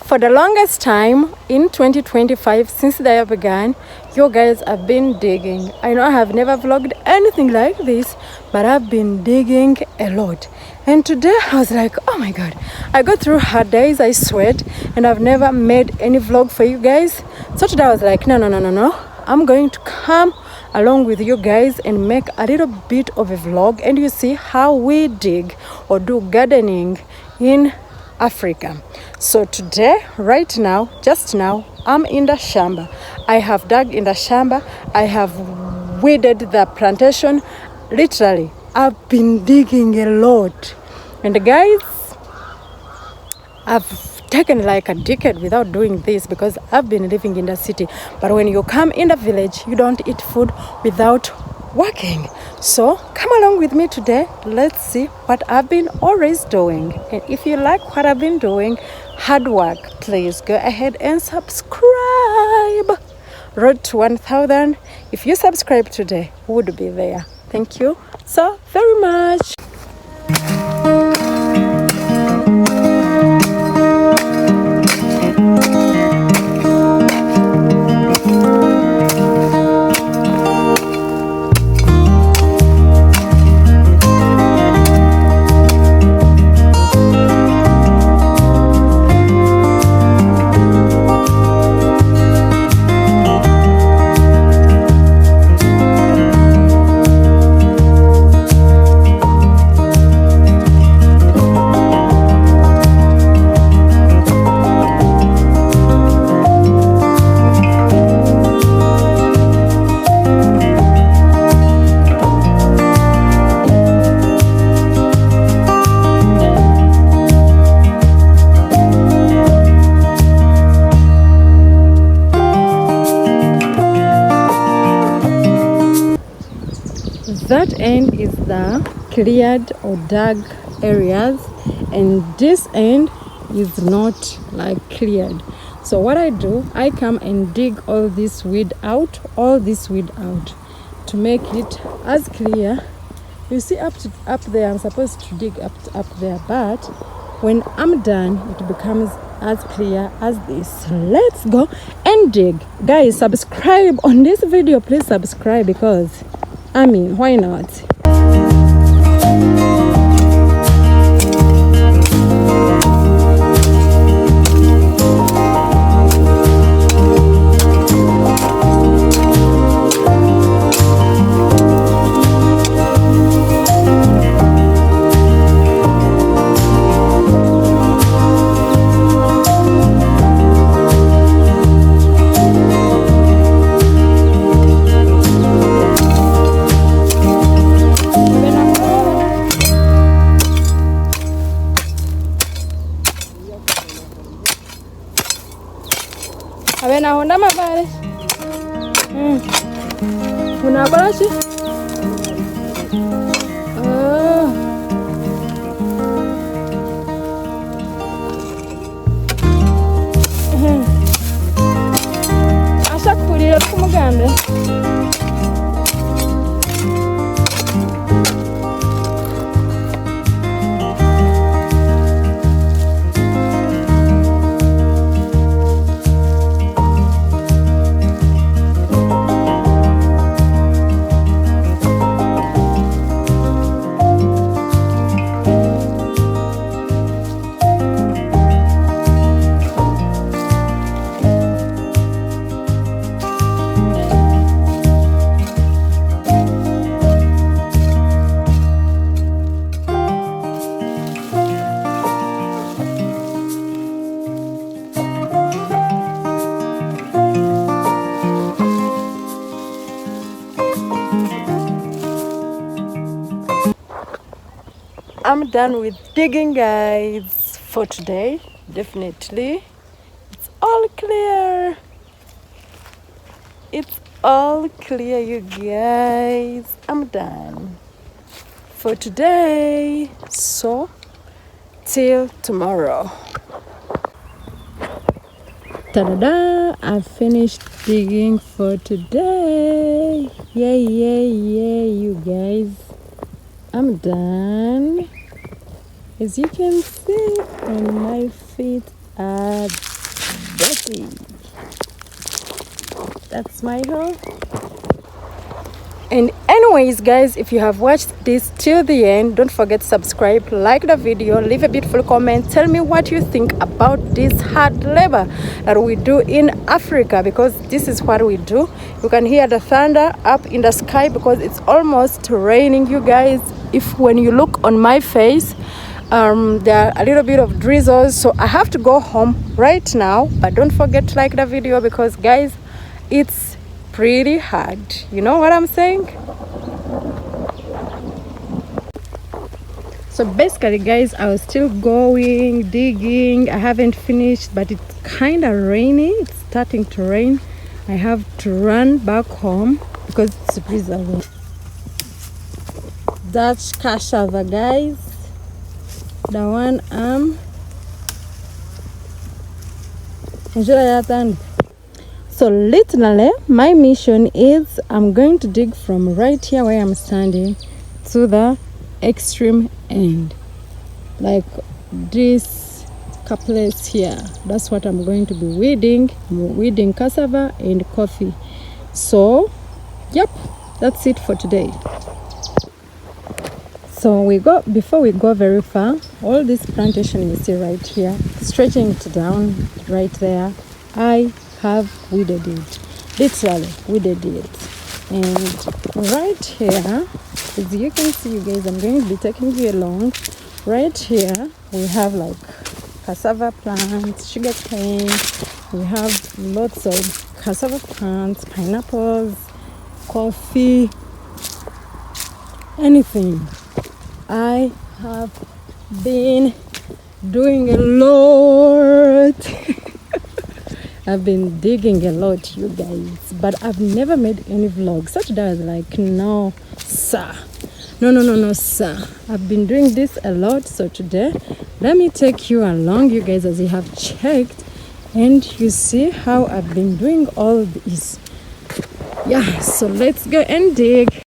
For the longest time in 2025, since the year began, you guys have been digging. I know I have never vlogged anything like this, but I've been digging a lot. And today I was like, oh my god, I go through hard days, I sweat, and I've never made any vlog for you guys. So today I was like, no, I'm going to come along with you guys and make a little bit of a vlog, and you see how we dig or do gardening in Africa. So today, right now, just now, I'm in the shamba. I have dug in the shamba. I have weeded the plantation. Literally, I've been digging a lot. And guys, I've taken like a decade without doing this because I've been living in the city. But when you come in the village, you don't eat food without working. So come along with me today. Let's see what I've been always doing. And if you like what I've been doing, hard work, please go ahead and subscribe. Road to 1,000. If you subscribe today, we would be there. Thank you so very much. That end is the cleared or dug areas, and this end is not like cleared. So what I do, I come and dig all this weed out to make it as clear. You see up there, I'm supposed to dig up there, but when I'm done, it becomes as clear as this. Let's go and dig. Guys, subscribe on this video. Please subscribe because I mean, why not? Abena honda mabare. Unakora chi? Asha kurira kumuganda. I'm done with digging, guys, for today. Definitely it's all clear. It's all clear, you guys. I'm done for today, so till tomorrow. Ta-da-da! I finished digging for today. Yay, you guys. I'm done. As you can see, and my feet are dirty. That's my hole. And anyways guys, if you have watched this till the end, don't forget to subscribe, like the video, leave a beautiful comment, tell me what you think about this hard labor that we do in Africa, because this is what we do. You can hear the thunder up in the sky because it's almost raining, you guys. If when you look on my face, there are a little bit of drizzles, so I have to go home right now. But don't forget to like the video because guys, it's pretty hard, you know what I'm saying? So basically guys, I was still going digging. I haven't finished, but it's kind of rainy. It's starting to rain. I have to run back home because it's drizzling. That's cassava guys, the one so literally my mission is I'm going to dig from right here where I'm standing to the extreme end, like this place here. That's what I'm going to be weeding. I'm weeding cassava and coffee. So yep, that's it for today. So before we go very far, all this plantation you see right here, stretching it down right there, I have weeded it, literally weeded it. And right here, as you can see you guys, I'm going to be taking you along. Right here we have like cassava plants, sugar cane, we have lots of cassava plants, pineapples, coffee, anything. I have been doing a lot. I've been digging a lot, you guys, but I've never made any vlogs. So today I was like, no sir, no sir, I've been doing this a lot. So today let me take you along, you guys, as you have checked, and you see how I've been doing all this. Yeah, so let's go and dig.